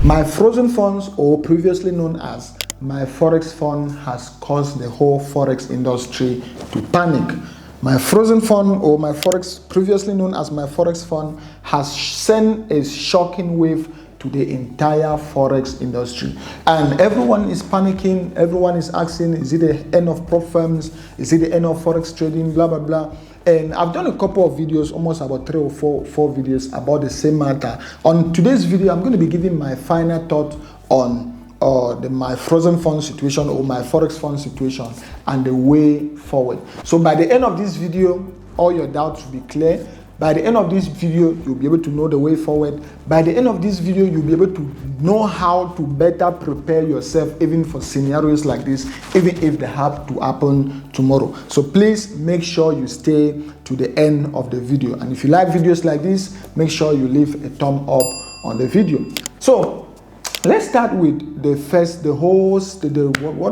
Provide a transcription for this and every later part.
My frozen funds, or previously known as my Forex fund, has caused the whole Forex industry to panic. My frozen fund, or my Forex, previously known as my Forex fund, has sent a shocking wave to the entire Forex industry. And everyone is panicking, everyone is asking, is it the end of prop firms? Is it the end of Forex trading? Blah, blah, blah. And I've done a couple of videos, almost about 3 or 4 videos about the same matter. On today's video, I'm going to be giving my final thought on my frozen fund situation, or my Forex fund situation, and the way forward. So by the end of this video, all your doubts will be clear. By the end of this video, you'll be able to know the way forward. By the end of this video, you'll be able to know how to better prepare yourself even for scenarios like this, even if they have to happen tomorrow. So please make sure you stay to the end of the video. And if you like videos like this, make sure you leave a thumb up on the video. So let's start with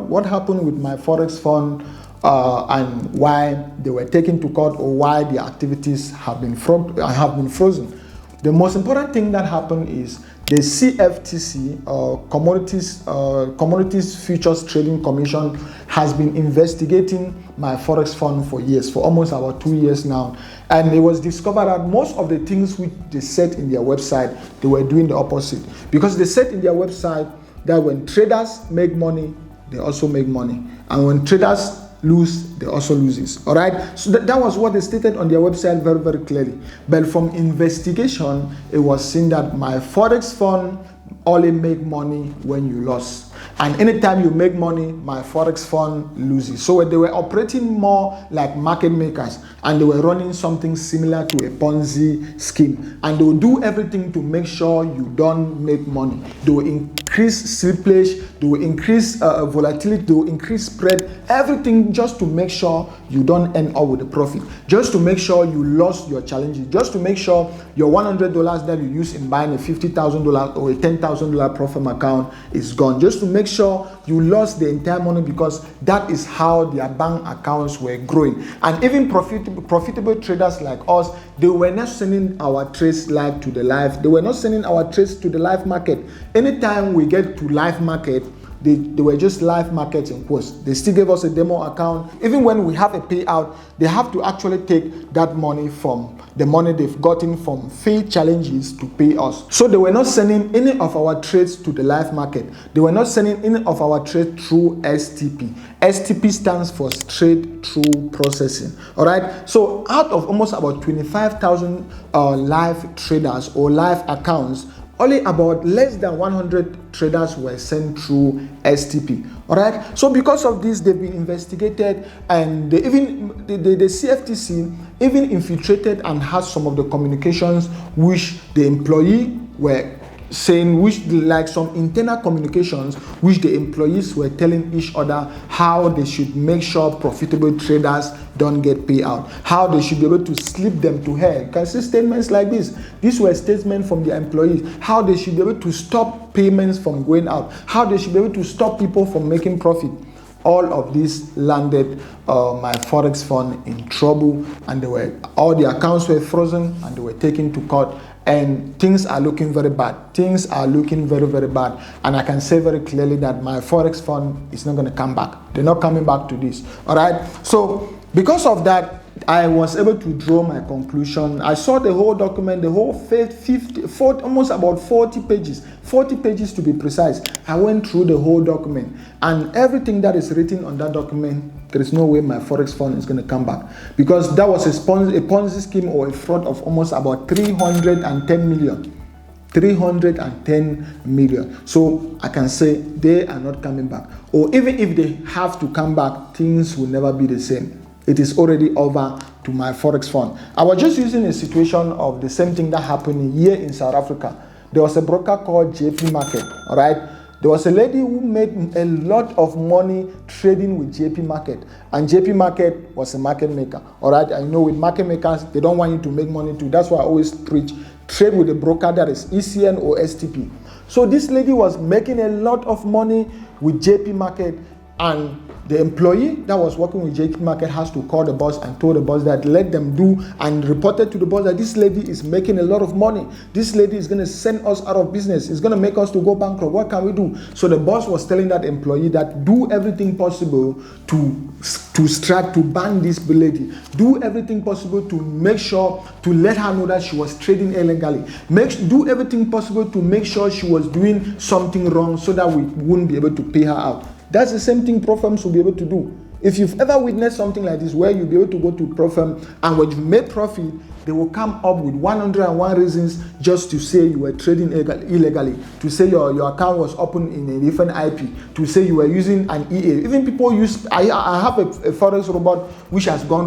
what happened with my Forex fund, and why they were taken to court, or why the activities have been frozen. The most important thing that happened is the CFTC, Commodities Futures Trading Commission, has been investigating my Forex fund for years, for almost about 2 years now. And it was discovered that most of the things which they said in their website, they were doing the opposite. Because they said in their website that when traders make money, they also make money. And when traders lose, they also loses. All right, so that was what they stated on their website very, very clearly. But from investigation, it was seen that my Forex fund only make money when you lose, and anytime you make money, my Forex fund loses. So they were operating more like market makers, and they were running something similar to a Ponzi scheme, and they will do everything to make sure you don't make money. They will increase slippage, they will increase volatility, they will increase spread, everything just to make sure you don't end up with a profit, just to make sure you lost your challenges, just to make sure your $100 that you use in buying a $50,000 or a $10,000 profit account is gone, just to make sure you lost the entire money, because that is how their bank accounts were growing. And even profitable traders like us, they were not sending our trades live to the live. They were not sending our trades to the live market. Anytime we get to live market, they were just live markets in quotes. They still gave us a demo account. Even when we have a payout, they have to actually take that money from the money they've gotten from failed challenges to pay us. So they were not sending any of our trades to the live market. They were not sending any of our trades through STP. STP stands for straight through processing. All right. So out of almost about 25,000 live traders or live accounts, only about less than 100 traders were sent through STP. All right. So because of this, they've been investigated, and the CFTC even infiltrated and has some of the communications which the employee were saying, which like some internal communications which the employees were telling each other how they should make sure profitable traders don't get payout, how they should be able to slip them to hell. You can see statements like this. These were statements from the employees, how they should be able to stop payments from going out, how they should be able to stop people from making profit. All of this landed my Forex fund in trouble, and all the accounts were frozen, and they were taken to court. And things are looking very bad. Things are looking very, very bad. And I can say very clearly that my Forex fund is not going to come back. They're not coming back to this. All right. So because of that, I was able to draw my conclusion. I saw the whole document, the whole almost about 40 pages to be precise. I went through the whole document, and everything that is written on that document, there is no way my Forex fund is going to come back, because that was a Ponzi scheme or a fraud of almost about 310 million. 310 million. So I can say they are not coming back. Or even if they have to come back, things will never be the same. It is already over to my Forex fund. I was just using a situation of the same thing that happened here in South Africa. There was a broker called JP Market. All right. There was a lady who made a lot of money trading with JP Market, and JP Market was a market maker. All right, I know with market makers, they don't want you to make money too. That's why I always preach trade with a broker that is ECN or STP. So this lady was making a lot of money with JP Market, and the employee that was working with JK Market has to call the boss and told the boss that let them do, and reported to the boss that this lady is making a lot of money. This lady is going to send us out of business. It's going to make us to go bankrupt. What can we do? So the boss was telling that employee that do everything possible to ban this lady. Do everything possible to make sure to let her know that she was trading illegally. Do everything possible to make sure she was doing something wrong so that we wouldn't be able to pay her out. That's the same thing pro firms will be able to do. If you've ever witnessed something like this, where you'll be able to go to pro firm and when you've made profit, they will come up with 101 reasons just to say you were trading illegally, to say your account was open in a different IP, to say you were using an EA. Even people use, I have a Forex robot which has gone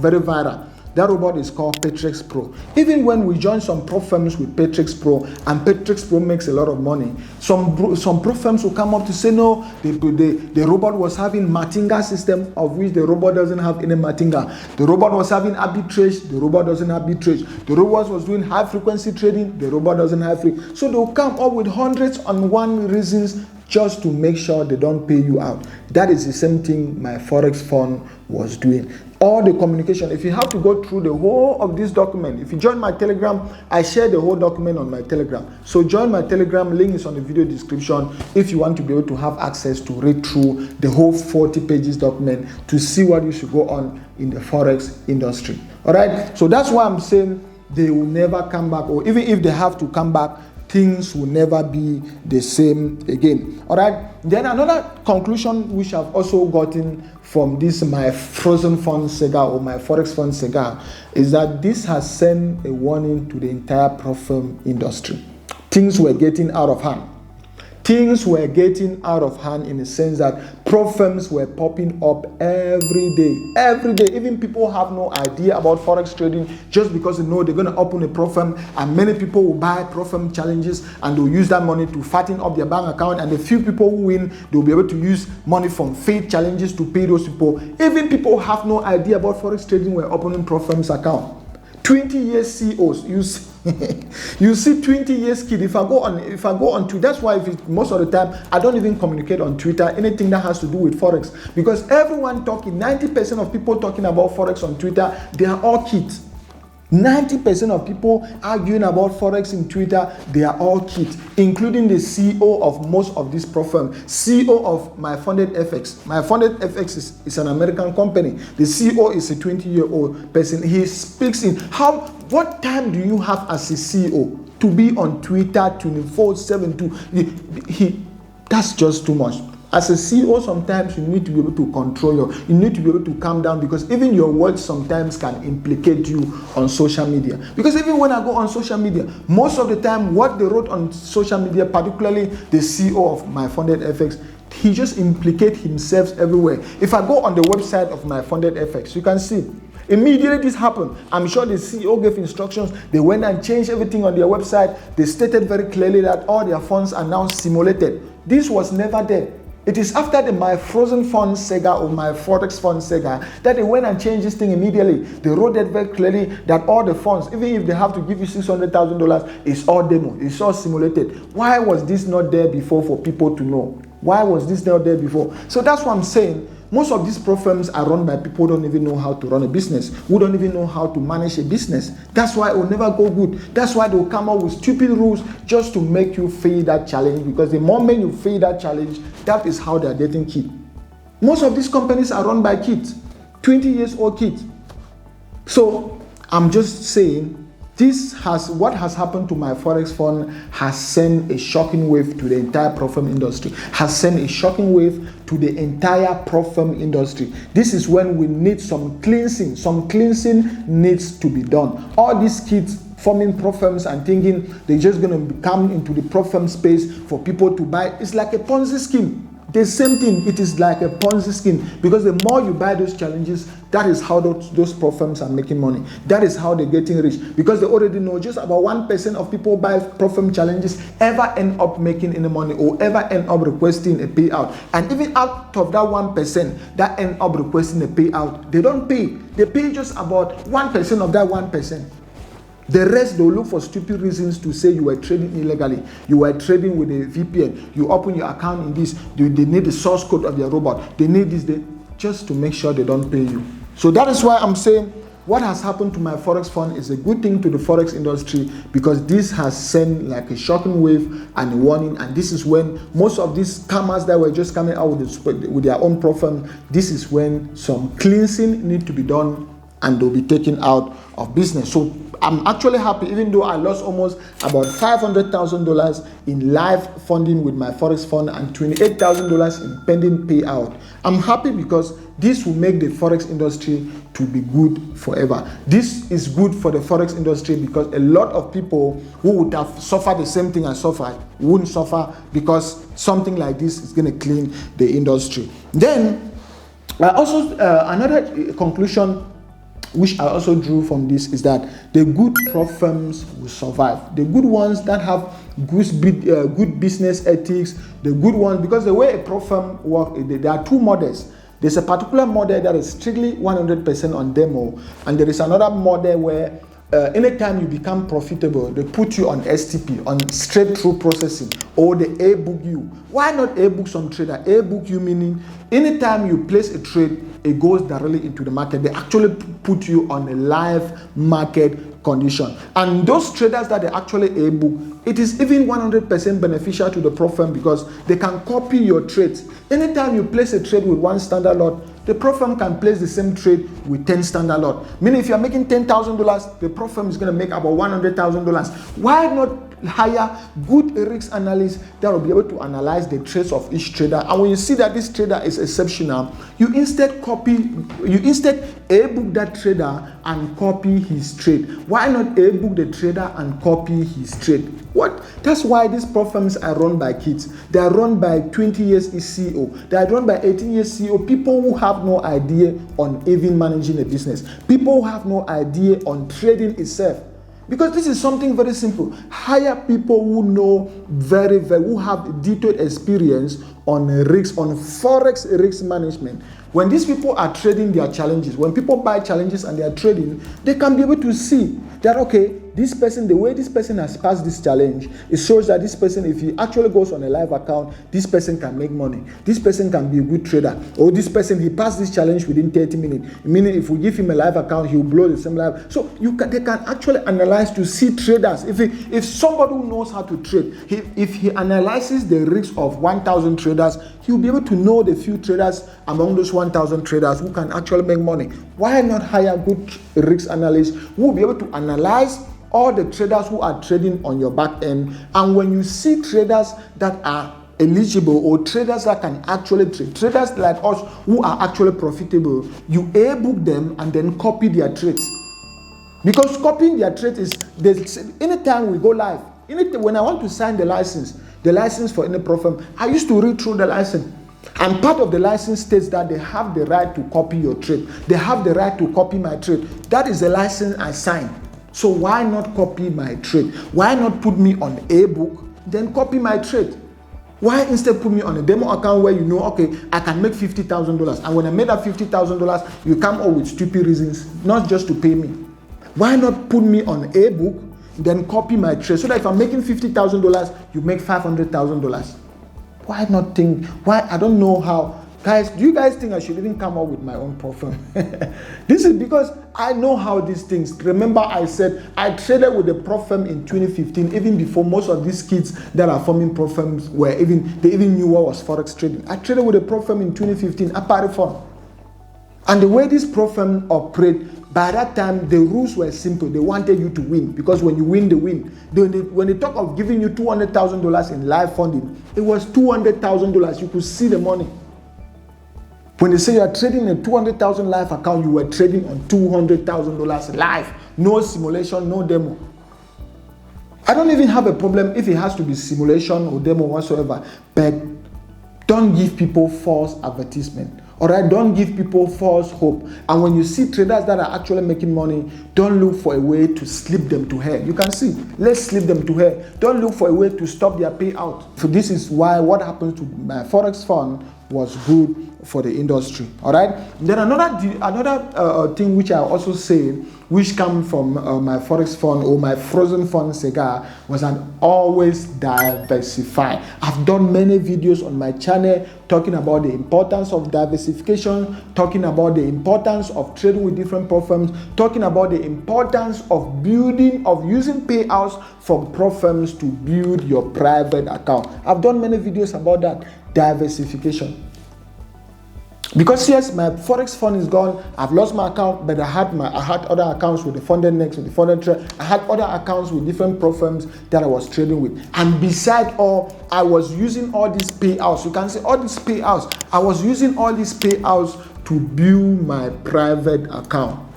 very viral. That robot is called Perps Pro. Even when we join some pro firms with Perps Pro, and Perps Pro makes a lot of money, some pro firms will come up to say, no, the robot was having Matinga system, of which the robot doesn't have any Matinga. The robot was having arbitrage, the robot doesn't have arbitrage. The robot was doing high frequency trading, the robot doesn't have free. So they'll come up with hundreds and one reasons just to make sure they don't pay you out. That is the same thing my Forex fund was doing. All the communication, if you have to go through the whole of this document, if you join my Telegram, I share the whole document on my Telegram. So join my Telegram, link is on the video description if you want to be able to have access to read through the whole 40 pages document to see what you should go on in the Forex industry. All right, so that's why I'm saying they will never come back, or even if they have to come back, things will never be the same again. All right. Then another conclusion which I've also gotten from this my frozen fund saga or my Forex fund saga is that this has sent a warning to the entire prop firm industry. Things were getting out of hand. Things were getting out of hand in the sense that prop firms were popping up every day. Every day. Even people have no idea about Forex trading just because they know they're going to open a prop firm, and many people will buy prop firm challenges and they'll use that money to fatten up their bank account, and the few people who win, they'll be able to use money from fake challenges to pay those people. Even people have no idea about Forex trading were opening prop firms account. 20 years CEOs, you see 20 years kid. If I go on Twitter, that's why most of the time I don't even communicate on Twitter anything that has to do with Forex, because everyone talking, 90% of people talking about Forex on Twitter, they are all kids. 90% of people arguing about Forex in Twitter, they are all kids, including the CEO of most of these pro firms, CEO of My Funded FX. My Funded FX is an American company. The CEO is a 20-year-old person. He speaks in what time do you have as a CEO to be on Twitter 24/7? That's just too much. As a CEO, sometimes you need to be able to control you need to be able to calm down, because even your words sometimes can implicate you on social media. Because even when I go on social media, most of the time what they wrote on social media, particularly the CEO of My Funded FX, he just implicates himself everywhere. If I go on the website of My Funded FX, you can see immediately this happened. I'm sure the CEO gave instructions. They went and changed everything on their website. They stated very clearly that all their funds are now simulated. This was never there. It is after the My Frozen Fund saga or My Forex Fund saga that they went and changed this thing immediately. They wrote that very clearly that all the funds, even if they have to give you $600,000, it's all demo, it's all simulated. Why was this not there before for people to know? Why was this not there before? So that's what I'm saying. Most of these pro firms are run by people who don't even know how to run a business, who don't even know how to manage a business. That's why it will never go good. That's why they will come up with stupid rules just to make you fail that challenge, because the moment you fail that challenge, that is how they are getting kids. Most of these companies are run by kids, 20 years old kids. So I'm just saying, what has happened to my Forex fund has sent a shocking wave to the entire prop firm industry, has sent a shocking wave to the entire prop firm industry. This is when we need some cleansing. Some cleansing needs to be done. All these kids forming prop firms and thinking they're just going to come into the prop firm space for people to buy, it's like a Ponzi scheme. The same thing, it is like a Ponzi scheme, because the more you buy those challenges, that is how those prop firms are making money. That is how they're getting rich, because they already know just about 1% of people buy prop firm challenges ever end up making any money or ever end up requesting a payout. And even out of that 1% that end up requesting a payout, they don't pay. They pay just about 1% of that 1%. The rest, they'll look for stupid reasons to say you were trading illegally. You were trading with a VPN. You open your account in this. They need the source code of your robot. They need this, just to make sure they don't pay you. So that is why I'm saying what has happened to my Forex fund is a good thing to the Forex industry, because this has sent like a shocking wave and a warning. And this is when most of these scammers that were just coming out with their own prop firm, this is when some cleansing need to be done and they'll be taken out of business. So I'm actually happy, even though I lost almost about $500,000 in live funding with my Forex fund and $28,000 in pending payout. I'm happy because this will make the Forex industry to be good forever. This is good for the Forex industry because a lot of people who would have suffered the same thing I suffered wouldn't suffer, because something like this is going to clean the industry. Then, also another conclusion which I also drew from this is that the good prop firms will survive. The good ones that have good business ethics, the good ones, because the way a prop firm works, there are two models. There's a particular model that is strictly 100% on demo, and there is another model where anytime you become profitable, they put you on STP, on straight through processing, or they A-book you. Why not A-book some trader? A-book you meaning anytime you place a trade, it goes directly into the market. They actually put you on a live market condition. And those traders that they actually A-book, it is even 100% beneficial to the prop firm because they can copy your trades. Anytime you place a trade with one standard lot, the prop firm can place the same trade with 10 standard lot. Meaning if you're making $10,000, the prop firm is going to make about $100,000. Why not hire good risk analysts that will be able to analyze the trades of each trader? And when you see that this trader is exceptional, you instead A-book that trader and copy his trade. Why not A-book the trader and copy his trade? What? That's why these prop firms are run by kids. They are run by 20 years CEO. They are run by 18 years CEO. People who have no idea on even managing a business. People who have no idea on trading itself. Because this is something very simple. Hire people who know who have detailed experience on risks, on Forex risk management. When these people are trading their challenges, when people buy challenges and they are trading, they can be able to see that, okay, this person, the way this person has passed this challenge, it shows that this person, if he actually goes on a live account, this person can make money. This person can be a good trader. Or this person, he passed this challenge within 30 minutes. Meaning if we give him a live account, he will blow the same live. So they can actually analyze to see traders. If somebody who knows how to trade, if he analyzes the risks of 1,000 traders, he will be able to know the few traders among those 1,000 traders who can actually make money. Why not hire good risk analysts who will be able to analyze all the traders who are trading on your back end? And when you see traders that are eligible or traders that can actually trade, traders like us who are actually profitable, you A-book them and then copy their trades. Because copying their trades is, anytime we go live, when I want to sign the license for any prop firm, I used to read through the license. And part of the license states that they have the right to copy your trade. They have the right to copy my trade. That is the license I signed. So why not copy my trade? Why not put me on a book, then copy my trade? Why instead put me on a demo account where you know, okay, I can make $50,000. And when I made that $50,000, you come up with stupid reasons, not just to pay me. Why not put me on a book, then copy my trade, so that if I'm making $50,000, you make $500,000? Why not think? Why? I don't know how. Guys, do you guys think I should even come up with my own prop firm? This is because I know how these things. Remember, I said I traded with the prop firm in 2015, even before most of these kids that are forming prop firms they even knew what was Forex trading. I traded with a prop firm in 2015, Apari Fund. And the way this prop firm operate, by that time, the rules were simple. They wanted you to win, because when you win, they win. When they talk of giving you $200,000 in live funding, it was $200,000. You could see the money. When they say you are trading a $200,000 live account, you were trading on $200,000 live. No simulation, no demo. I don't even have a problem if it has to be simulation or demo whatsoever, but don't give people false advertisement. All right, don't give people false hope. And when you see traders that are actually making money, don't look for a way to slip them to hell. You can see, let's slip them to hell. Don't look for a way to stop their payout. So this is why what happened to my Forex fund was good for the industry. All right. Then another thing which I also say, which come from my forex fund or my frozen fund cigar, was an always diversify. I've done many videos on my channel talking about the importance of diversification, talking about the importance of trading with different prop firms, talking about the importance of using payouts from prop firms to build your private account. I've done many videos about that diversification. Because yes, my forex fund is gone. I've lost my account, but I had other accounts with the funded next, with the funded trade. I had other accounts with different prop firms that I was trading with. And beside all, I was using all these payouts. You can see all these payouts. I was using all these payouts to build my private account.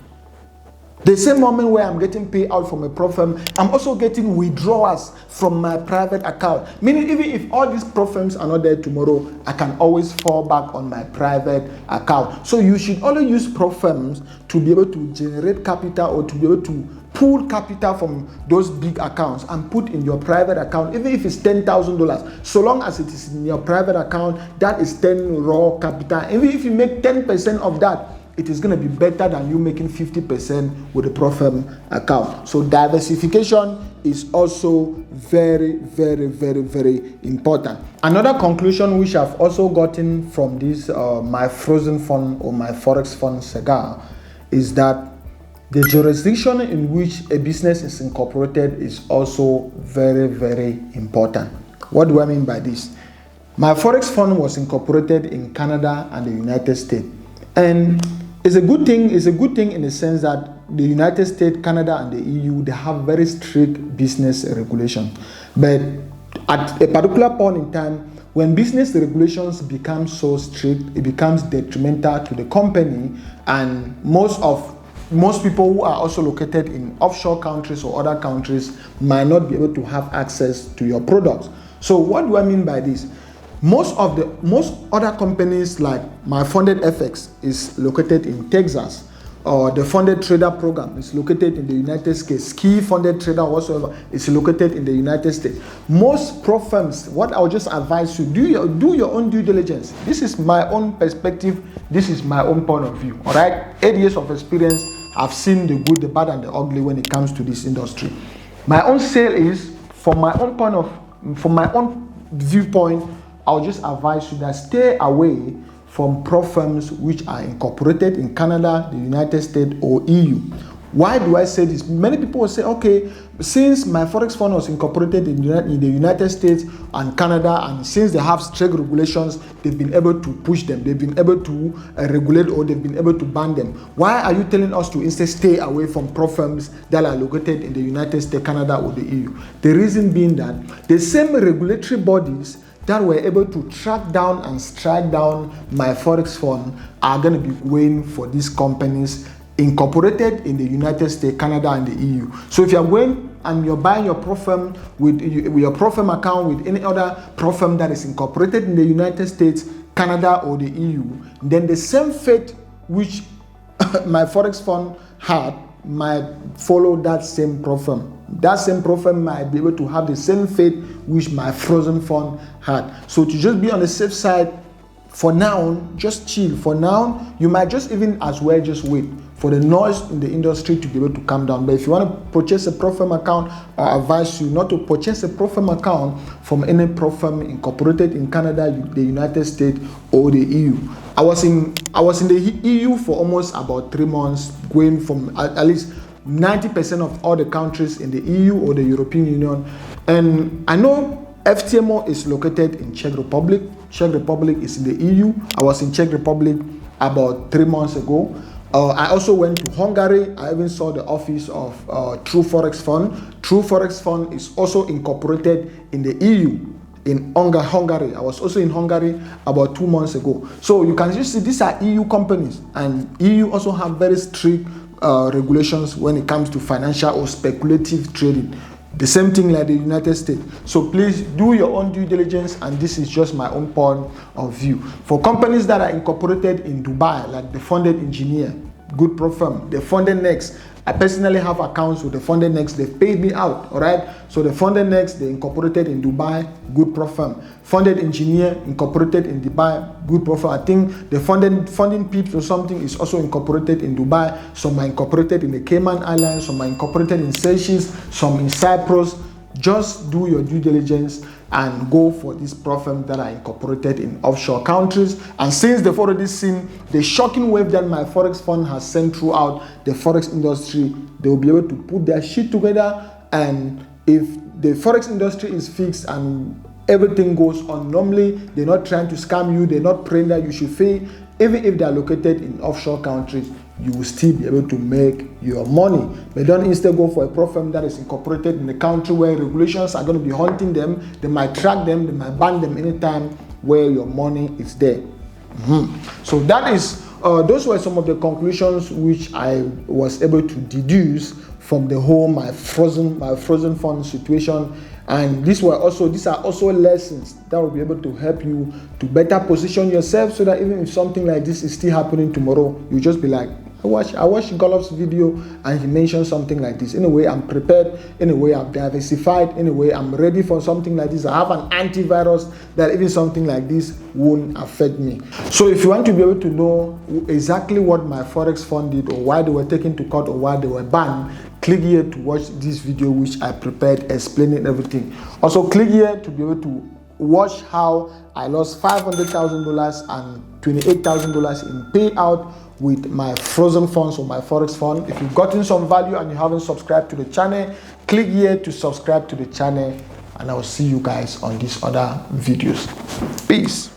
The same moment where I'm getting paid out from a prop firm, I'm also getting withdrawals from my private account. Meaning, even if all these prop firms are not there tomorrow, I can always fall back on my private account. So you should only use prop firms to be able to generate capital or to be able to pull capital from those big accounts and put in your private account, even if it's $10,000. So long as it is in your private account, that is 10 raw capital. Even if you make 10% of that, it is going to be better than you making 50% with a prop firm account. So diversification is also very, very, very, very important. Another conclusion which I've also gotten from this my frozen fund or my forex fund cigar is that the jurisdiction in which a business is incorporated is also very, very important. What do I mean by this? My forex fund was incorporated in Canada and the United States, and it's a good thing. It's a good thing in the sense that the United States, Canada, and the EU, they have very strict business regulations. But at a particular point in time, when business regulations become so strict, it becomes detrimental to the company, and most people who are also located in offshore countries or other countries might not be able to have access to your products. So what do I mean by this? Most other companies, like my funded FX is located in Texas, or the funded trader program is located in the United States. Key funded trader whatsoever is located in the United States. Most prop firms, what I would just advise you, do your own due diligence. This is my own perspective. This is my own point of view. All right, 8 years of experience. I've seen the good, the bad, and the ugly when it comes to this industry. My own sale is from my own viewpoint. I'll just advise you that stay away from prop firms which are incorporated in Canada, the United States, or EU. Why do I say this? Many people will say, okay, since my forex fund was incorporated in the United States and Canada, and since they have strict regulations, they've been able to push them, they've been able to regulate, or they've been able to ban them. Why are you telling us to instead stay away from prop firms that are located in the United States, Canada, or the EU? The reason being that the same regulatory bodies that were able to track down and strike down my forex fund are going to be going for these companies incorporated in the United States, Canada, and the EU. So if you're going and you're buying your prop firm with your prop firm account with any other prop firm that is incorporated in the United States, Canada, or the EU, then the same fate which my forex fund had might follow that same prop firm. That same prop firm might be able to have the same fate which my frozen fund had. So to just be on the safe side, for now, just chill. For now, you might just even as well just wait for the noise in the industry to be able to calm down. But if you want to purchase a prop firm account, I advise you not to purchase a prop firm account from any prop firm incorporated in Canada, the United States, or the EU. I was in the EU for almost about 3 months, going from at least 90% of all the countries in the EU or the European Union. And I know FTMO is located in Czech Republic. Czech Republic is in the EU. I was in Czech Republic about 3 months ago. I also went to Hungary. I even saw the office of True Forex Fund. True Forex Fund is also incorporated in the EU, in Hungary. I was also in Hungary about 2 months ago. So you can just see these are EU companies, and EU also have very strict regulations when it comes to financial or speculative trading. The same thing like the United States. So please do your own due diligence, and this is just my own point of view. For companies that are incorporated in Dubai, like the Funded Engineer, good prop firm, the Funded Next, I personally have accounts with the Funded Next. They've paid me out, all right? So the Funded Next, they incorporated in Dubai, good profile. Funded Engineer, incorporated in Dubai, good profile. I think the Funding Peeps or something is also incorporated in Dubai. Some are incorporated in the Cayman Islands, some are incorporated in Seychelles, some in Cyprus. Just do your due diligence and go for these firms that are incorporated in offshore countries. And since they've already seen the shocking wave that my Forex fund has sent throughout the Forex industry, they will be able to put their shit together. And if the Forex industry is fixed and everything goes on normally, they're not trying to scam you, they're not praying that you should fail, even if they are located in offshore countries, you will still be able to make your money. But don't instead go for a firm that is incorporated in a country where regulations are going to be hunting them. They might track them, they might ban them anytime where your money is there. So that is, those were some of the conclusions which I was able to deduce from the whole my frozen fund situation. And these are also lessons that will be able to help you to better position yourself, so that even if something like this is still happening tomorrow, you just be like, I watched Godlove's video and he mentioned something like this. Anyway, I'm prepared. Anyway, I'm diversified. Anyway, I'm ready for something like this. I have an antivirus that even something like this won't affect me. So if you want to be able to know exactly what my Forex fund did, or why they were taken to court, or why they were banned, click here to watch this video which I prepared explaining everything. Also click here to be able to watch how I lost $500,000 and $28,000 in payout with my frozen funds or my Forex fund. If you've gotten some value and you haven't subscribed to the channel, click here to subscribe to the channel, and I will see you guys on these other videos. Peace.